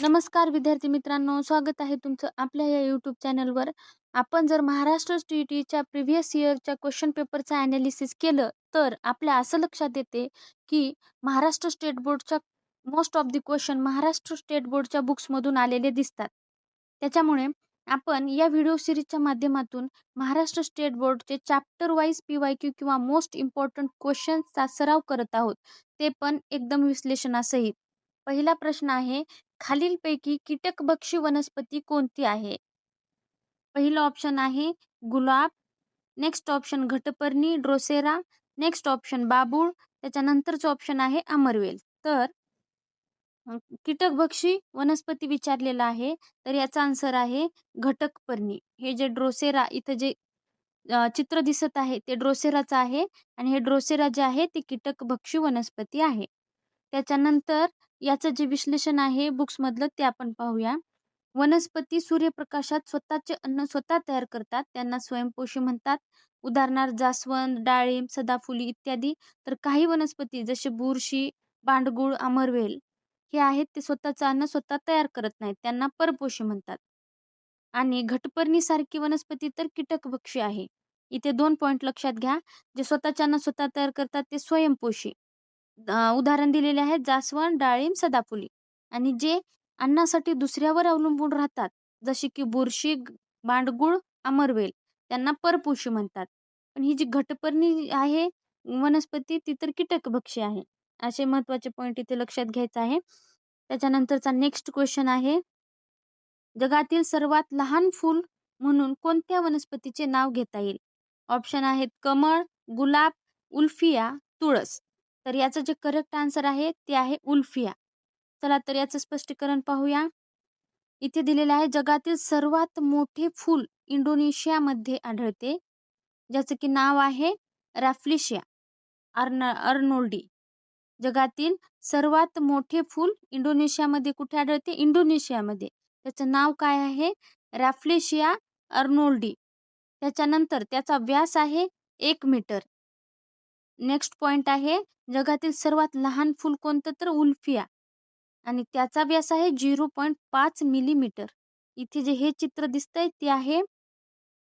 नमस्कार विद्यार्थी मित्रांनो, स्वागत आहे तुमचं आपल्या या यूट्यूब चॅनलवर. आपण जर महाराष्ट्र टी-ईटीच्या प्रिव्हियस इयरच्या क्वेश्चन पेपरचं ॲनालिसिस केलं, तर आपल्या असं लक्षात येते, की महाराष्ट्र स्टेट बोर्डच्या most of the question Maharashtra state बोर्डच्या बुक्समधून आलेले दिसतात. त्याच्यामुळे आपण या व्हिडिओ सीरीजच्या माध्यमातून महाराष्ट्र स्टेट बोर्डचे चॅप्टर वाईज पी-वाय-क्यू किंवा मोस्ट इम्पॉर्टंट क्वेश्चन्सचा सराव करत आहोत, ते पण एकदम विश्लेषणासहित. पहिला प्रश्न आहे, खालीलपैकी कीटकभक्षी वनस्पती कोणती आहे? पहिलं ऑप्शन आहे गुलाब, नेक्स्ट ऑप्शन घटपर्णी ड्रोसेरा, नेक्स्ट ऑप्शन बाबूळ, त्याच्यानंतरचं ऑप्शन आहे अमरवेल. तर कीटकभक्षी वनस्पती विचारलेला आहे, तर याचा आन्सर आहे घटकपर्णी. हे जे ड्रोसेरा इथं जे चित्र दिसत आहे ते ड्रोसेराचं आहे आणि हे ड्रोसेरा जे आहे ते कीटकभक्षी वनस्पती आहे. त्याच्यानंतर याचं जे विश्लेषण आहे बुक्समधलं ते आपण पाहूया. वनस्पती सूर्यप्रकाशात स्वतःचे अन्न स्वतः तयार करतात, त्यांना स्वयंपोषी म्हणतात. उदाहरणार्थ जास्वंद, डाळिंब, सदाफुली इत्यादी. तर काही वनस्पती जसे बुरशी, बांडगुळ, अमरवेल हे आहेत ते स्वतःचं अन्न स्वतः तयार करत नाहीत, त्यांना परपोषी म्हणतात. आणि घटपर्णीसारखी वनस्पती तर कीटकभक्षी आहे. इथे 2 पॉइंट लक्षात घ्या. जे स्वतःचे अन्न स्वतः तयार करतात ते स्वयंपोषी. उदाहरण दिलेले आहेत जास्वंद, डाळिंब, सदाफुली. आणि जे अन्नासाठी दुसऱ्यावर अवलंबून राहतात, जसे की बुरशी, बांडगुळ, अमरवेल, त्यांना परपोषी म्हणतात. पण ही जी घटपर्णी आहे वनस्पती ती तर कीटकभक्षी आहे. असे महत्त्वाचे पॉइंट इथे लक्षात घ्यायचा आहे. त्याच्यानंतरचा नेक्स्ट क्वेश्चन आहे, जगातील सर्वात लहान फूल म्हणून कोणत्या वनस्पतीचे नाव घेता येईल? ऑप्शन आहेत कमळ, गुलाब, उल्फिया, तुळस. तर याचं जे करेक्ट आन्सर आहे ते आहे उल्फिया. चला तर याचं स्पष्टीकरण पाहूया. इथे दिलेलं आहे, जगातील सर्वात मोठे फूल इंडोनेशियामध्ये आढळते, ज्याचं की नाव आहे रॅफ्लिशिया अर्नोल्डी. जगातील सर्वात मोठे फूल इंडोनेशियामध्ये कुठे आढळते? इंडोनेशियामध्ये. त्याचं नाव काय आहे? रॅफ्लेशिया अर्नोल्डी. त्याच्यानंतर त्याचा व्यास आहे 1 मीटर. नेक्स्ट पॉइंट आहे, जगातील सर्वात लहान फूल कोणतं? तर उल्फिया. आणि त्याचा व्यास आहे 0.5 मिलीमीटर. इथे जे हे चित्र दिसतंय ते आहे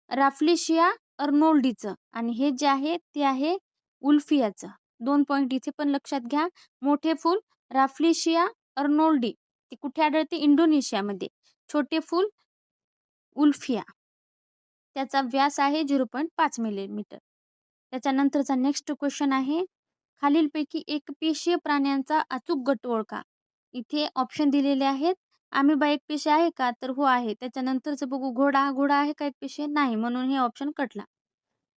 रॅफ्लेशिया अर्नोल्डीचं आणि हे जे आहे ते आहे उल्फियाचं. 2 पॉइंट इथे पण लक्षात घ्या. मोठे फूल रॅफ्लेशिया अर्नोल्डी, ते कुठे आढळते? इंडोनेशियामध्ये. छोटे फूल उल्फिया, त्याचा व्यास आहे 0.5 मिलीमीटर. त्याच्यानंतरचा नेक्स्ट क्वेश्चन आहे, खालीलपैकी एकपेशीय प्राण्यांचा अचूक गट ओळखा. इथे ऑप्शन दिलेले आहेत. अमिबा एकपेशीय आहे का? तर हो आहे. त्याच्यानंतरचं बघू, घोडा आहे का एकपेशीय? नाही, म्हणून हे ऑप्शन कटला.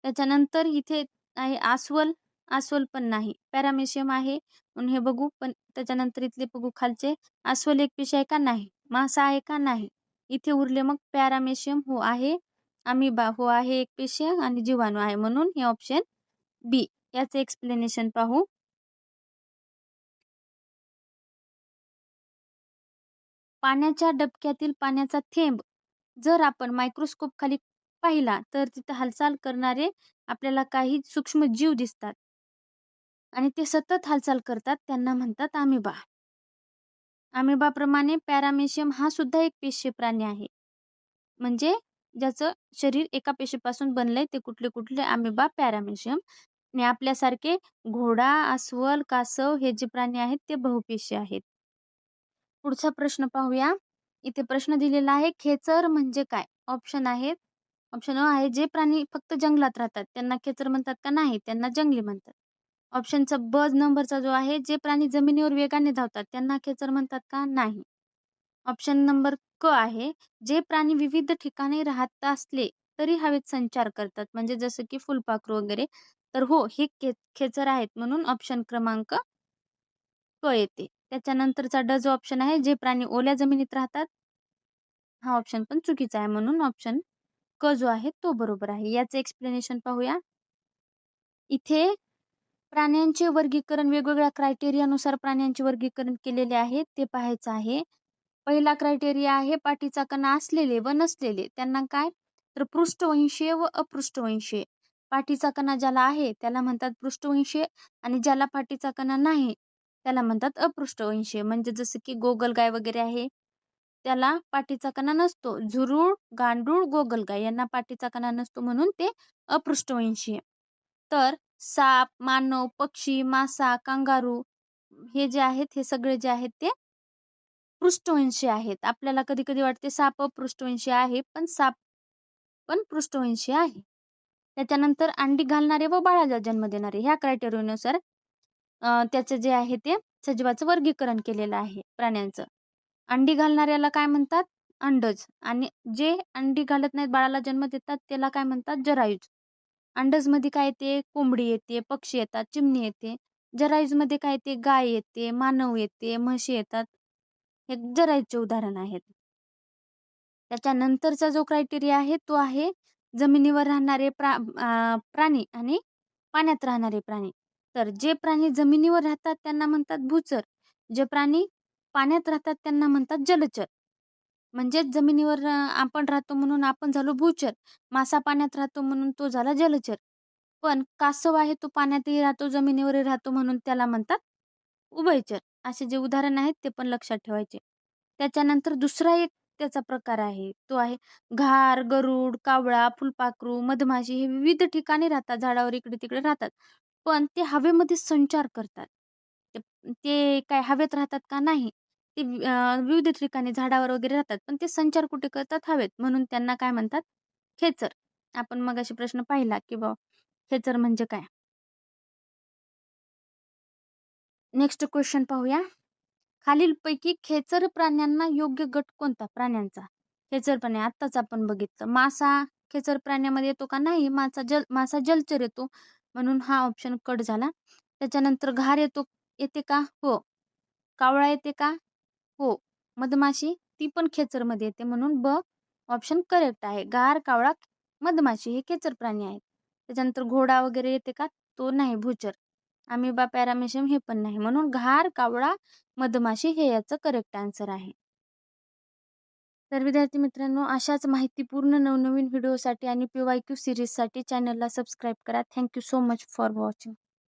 त्याच्यानंतर इथे आहे अस्वल पण नाही. पॅरामेशियम आहे म्हणून हे बघू, पण त्याच्यानंतर इथले बघू खालचे, अस्वल एकपेशीय आहे का? नाही. मासा आहे का? नाही. इथे उरले मग पॅरामेशियम हो आहे, अमिबा हो आहे एकपेशीय आणि जीवाणू आहे, म्हणून हे ऑप्शन बी. याचे एक्सप्लेनेशन पाहू. पाण्याच्या डबक्यातील पाण्याचा थेंब जर आपण मायक्रोस्कोप खाली पाहिला तर तिथे हालचाल करणारे आपल्याला काही सूक्ष्म जीव दिसतात आणि ते सतत हालचाल करतात, त्यांना म्हणतात अमिबा. अमिबाप्रमाणे पॅरामेशियम हा सुद्धा एक पेशीय प्राणी आहे. म्हणजे ज्याचं शरीर एका पेशीपासून बनलंय ते कुठले कुठले? Amoeba, paramecium. आणि आपल्यासारखे घोडा, अस्वल, कासव हे जे प्राणी आहेत ते बहुपेशीय आहेत. पुढचा प्रश्न पाहूया. इथे प्रश्न दिलेला आहे, खेचर म्हणजे काय? ऑप्शन आहेत. ऑप्शन अ आहे, जे प्राणी फक्त जंगलात राहतात त्यांना खेचर म्हणतात का? नाही, त्यांना जंगली म्हणतात. ऑप्शनचा ब नंबरचा जो आहे, जे प्राणी जमिनीवर वेगाने धावतात त्यांना खेचर म्हणतात का? नाही. ऑप्शन नंबर क आहे, जे प्राणी विविध ठिकाणी राहत असले तरी हवेत संचार करतात, म्हणजे जसं की फुलपाखरू वगैरे. तर हो, हे खेचर आहेत, म्हणून ऑप्शन क्रमांक क येते. त्याच्यानंतरचा ड जो ऑप्शन आहे, जे प्राणी ओल्या जमिनीत राहतात, हा ऑप्शन पण चुकीचा आहे, म्हणून ऑप्शन क जो आहे तो बरोबर आहे. याचे एक्सप्लेनेशन पाहूया. इथे प्राण्यांचे वर्गीकरण वेगवेगळ्या क्रायटेरियानुसार प्राण्यांचे वर्गीकरण केलेले आहे, ते पाहायचं आहे. पहिला क्रायटेरिया आहे पाठीचा कणा असलेले व नसलेले, त्यांना काय? तर पृष्ठवंशीय व अपृष्ठवंशीय. पाठीचा कणा ज्याला आहे त्याला म्हणतात पृष्ठवंशीय आणि ज्याला पाठीचा कणा नाही त्याला म्हणतात अपृष्ठवंशीय. म्हणजे जसं की गोगलगाय वगैरे आहे, त्याला पाठीचा कणा नसतो. झुरळ, गांडूळ, गोगलगाय यांना पाठीचा कणा नसतो म्हणून ते अपृष्ठवंशीय. तर साप, मानव, पक्षी, मासा, कांगारू हे जे आहेत, हे सगळे जे आहेत ते पृष्ठवंशी आहेत. आपल्याला कधी-कधी वाटते साप अपृष्ठवंशी आहे, पण साप पण पृष्ठवंशी आहे. त्याच्यानंतर अंडी घालणारे व बाळाला जन्म देणारे ह्या क्रायटेरियानुसार त्याचं जे आहे ते सजीवाचं वर्गीकरण केलेलं आहे प्राण्यांचं. अंडी घालणाऱ्याला काय म्हणतात? अंडज. आणि जे अंडी घालत नाहीत, बाळाला जन्म देतात त्याला काय म्हणतात? जरायूज. अंडजमध्ये काय येते? कोंबडी येते, पक्षी येतात, चिमणी येते. जरायूजमध्ये काय येते? गाय येते, मानव येते, म्हशी येतात. हे जरायूचे उदाहरण आहेत. त्याच्यानंतरचा जो क्रायटेरिया आहे तो आहे जमिनीवर राहणारे प्राणी आणि पाण्यात राहणारे प्राणी. तर जे प्राणी जमिनीवर राहतात त्यांना म्हणतात भूचर. जे प्राणी पाण्यात राहतात त्यांना म्हणतात जलचर. म्हणजेच जमिनीवर आपण राहतो म्हणून आपण झालो भूचर. मासा पाण्यात राहतो म्हणून तो झाला जलचर. पण कासव आहे तो पाण्यातही राहतो, जमिनीवरही राहतो म्हणून त्याला म्हणतात उभयचर. असे जे उदाहरण आहेत ते पण लक्षात ठेवायचे. त्याच्यानंतर दुसरा एक त्याचा प्रकार आहे. तो आहे घार, गरुड, कावळा, फुलपाखरू, मधमाशी हे विविध ठिकाणी राहतात. झाडावर इकडे-तिकडे राहतात. पण ते हवेमध्ये संचार करतात. ते ते काय हवेत राहतात का? नाही. ते विविध ठिकाणी झाडावर वगैरे राहतात. पण ते संचार कुठे करतात? हवेत. म्हणून त्यांना काय म्हणतात? खेचर. आपण मगाशी प्रश्न पाहिला की खेचर म्हणजे काय? नेक्स्ट क्वेश्चन पाहूया. खालीलपैकी खेचर प्राण्यांना योग्य गट कोणता? प्राण्यांचा. खेचर प्राणी आत्ताच आपण बघितलं. मासा खेचर प्राण्यामध्ये येतो का? नाही. मासा जलचर येतो. म्हणून हा ऑप्शन कट झाला. त्याच्यानंतर घार येते का? हो. कावळा येते का? हो. मधमाशी ती पण खेचरमध्ये येते म्हणून ब ऑप्शन करेक्ट आहे. घार, कावळा, मधमाशी हे खेचर प्राणी आहेत. त्याच्यानंतर घोडा वगैरे येते का? तो नाही, भूचर. अमिबा, पॅरामेशियम हे पण नाही. म्हणून घार, कावळा, मधमाशी हे याचं करेक्ट आन्सर आहे. तर विद्यार्थी मित्रांनो, अशाच माहितीपूर्ण नवनवीन व्हिडिओसाठी आणि PYQ सीरीजसाठी चॅनलला सबस्क्राईब करा. Thank you so much for watching.